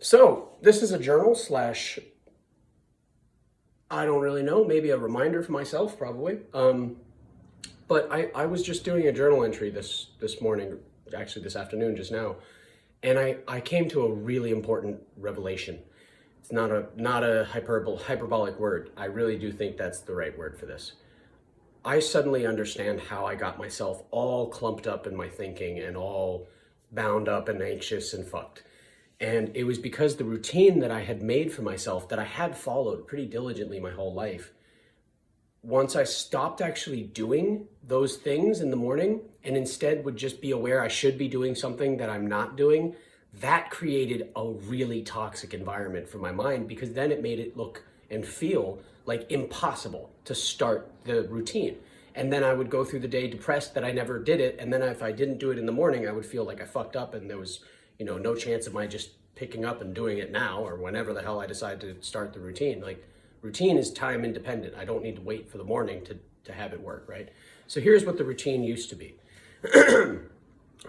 So this is a journal slash, I don't really know, maybe a reminder for myself, probably. But I was just doing a journal entry this morning, actually this afternoon, just now, and I came to a really important revelation. It's not a hyperbolic word. I really do think that's the right word for this. I suddenly understand how I got myself all clumped up in my thinking and all bound up and anxious and fucked. And it was because the routine that I had made for myself, that I had followed pretty diligently my whole life, once I stopped actually doing those things in the morning and instead would just be aware I should be doing something that I'm not doing, that created a really toxic environment for my mind, because then it made it look and feel like impossible to start the routine. And then I would go through the day depressed that I never did it. And then if I didn't do it in the morning, I would feel like I fucked up and there was, no chance of my just picking up and doing it now or whenever the hell I decide to start the routine. Like, routine is time independent. I don't need to wait for the morning to have it work, right? So here's what the routine used to be.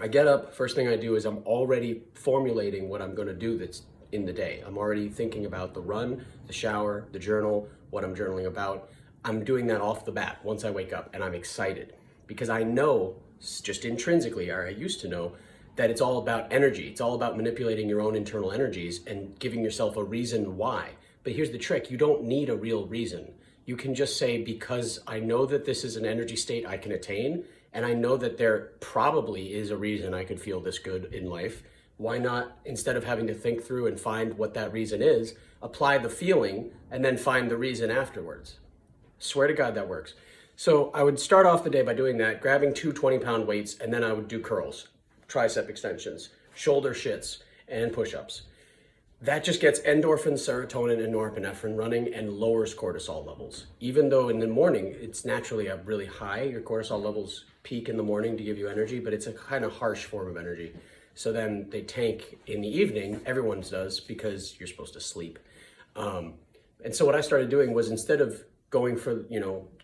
I get up, first thing I do is I'm already formulating what I'm gonna do that's in the day. I'm already thinking about the run, the shower, the journal, what I'm journaling about. I'm doing that off the bat once I wake up, and I'm excited because I know, just intrinsically, or I used to know, that it's all about energy. It's all about manipulating your own internal energies and giving yourself a reason why. But here's the trick, you don't need a real reason. You can just say, because I know that this is an energy state I can attain, and I know that there probably is a reason I could feel this good in life, why not, instead of having to think through and find what that reason is, apply the feeling and then find the reason afterwards. Swear to God that works. So I would start off the day by doing that, grabbing two 20-pound weights, and then I would do curls, tricep extensions, shoulder shits, and push-ups. That just gets endorphin, serotonin, and norepinephrine running and lowers cortisol levels. Even though in the morning, it's naturally a really high, your cortisol levels peak in the morning to give you energy, but it's a kind of harsh form of energy. So then they tank in the evening, everyone's does, because you're supposed to sleep. And so what I started doing was, instead of going for,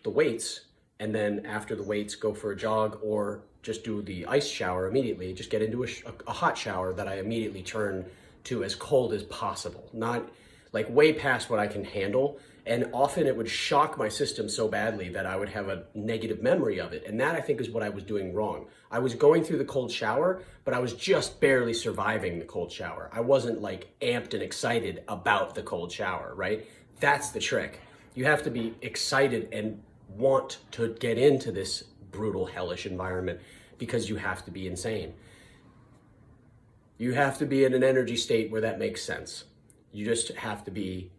the weights, and then after the weights go for a jog or just do the ice shower immediately, just get into a hot shower that I immediately turn to as cold as possible, not like way past what I can handle. And often it would shock my system so badly that I would have a negative memory of it. And that, I think, is what I was doing wrong. I was going through the cold shower, but I was just barely surviving the cold shower. I wasn't like amped and excited about the cold shower, right? That's the trick. You have to be excited and want to get into this brutal, hellish environment, because you have to be insane. You have to be in an energy state where that makes sense. You just have to be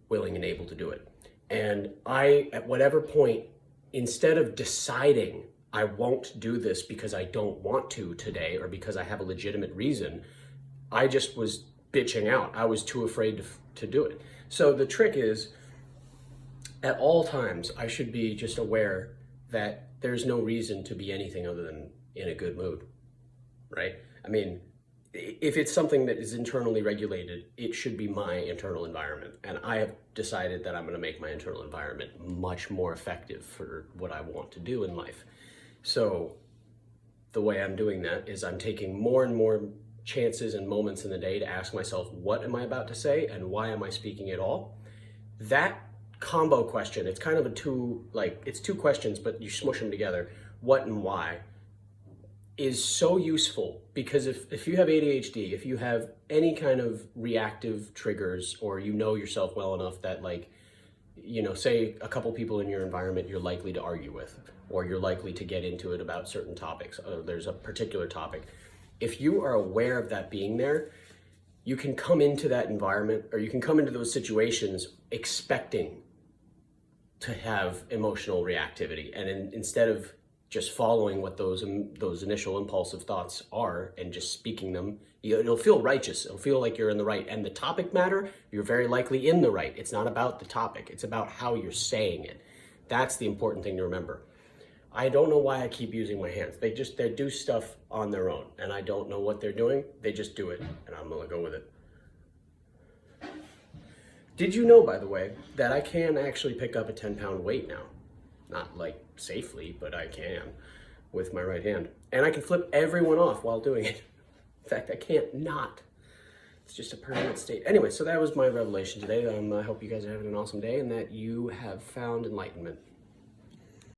willing and able to do it. And I, at whatever point, instead of deciding I won't do this because I don't want to today or because I have a legitimate reason, I just was bitching out. I was too afraid to do it. So the trick is, at all times, I should be just aware that there's no reason to be anything other than in a good mood, right? I mean, if it's something that is internally regulated, it should be my internal environment. And I have decided that I'm going to make my internal environment much more effective for what I want to do in life. So the way I'm doing that is I'm taking more and more chances and moments in the day to ask myself, what am I about to say and why am I speaking at all? That combo question, it's kind of it's two questions, but you smush them together, what and why, is so useful. Because if you have ADHD, if you have any kind of reactive triggers, or you know yourself well enough that, say a couple people in your environment you're likely to argue with, or you're likely to get into it about certain topics, there's a particular topic. If you are aware of that being there, you can come into that environment, or you can come into those situations expecting to have emotional reactivity. And instead of just following what those initial impulsive thoughts are and just speaking them, it'll feel righteous. It'll feel like you're in the right. And the topic matter, you're very likely in the right. It's not about the topic. It's about how you're saying it. That's the important thing to remember. I don't know why I keep using my hands. They do stuff on their own, and I don't know what they're doing. They just do it, and I'm gonna go with it. Did you know, by the way, that I can actually pick up a 10-pound weight now? Not like safely, but I can with my right hand. And I can flip everyone off while doing it. In fact, I can't not. It's just a permanent state. Anyway, so that was my revelation today. I hope you guys are having an awesome day and that you have found enlightenment.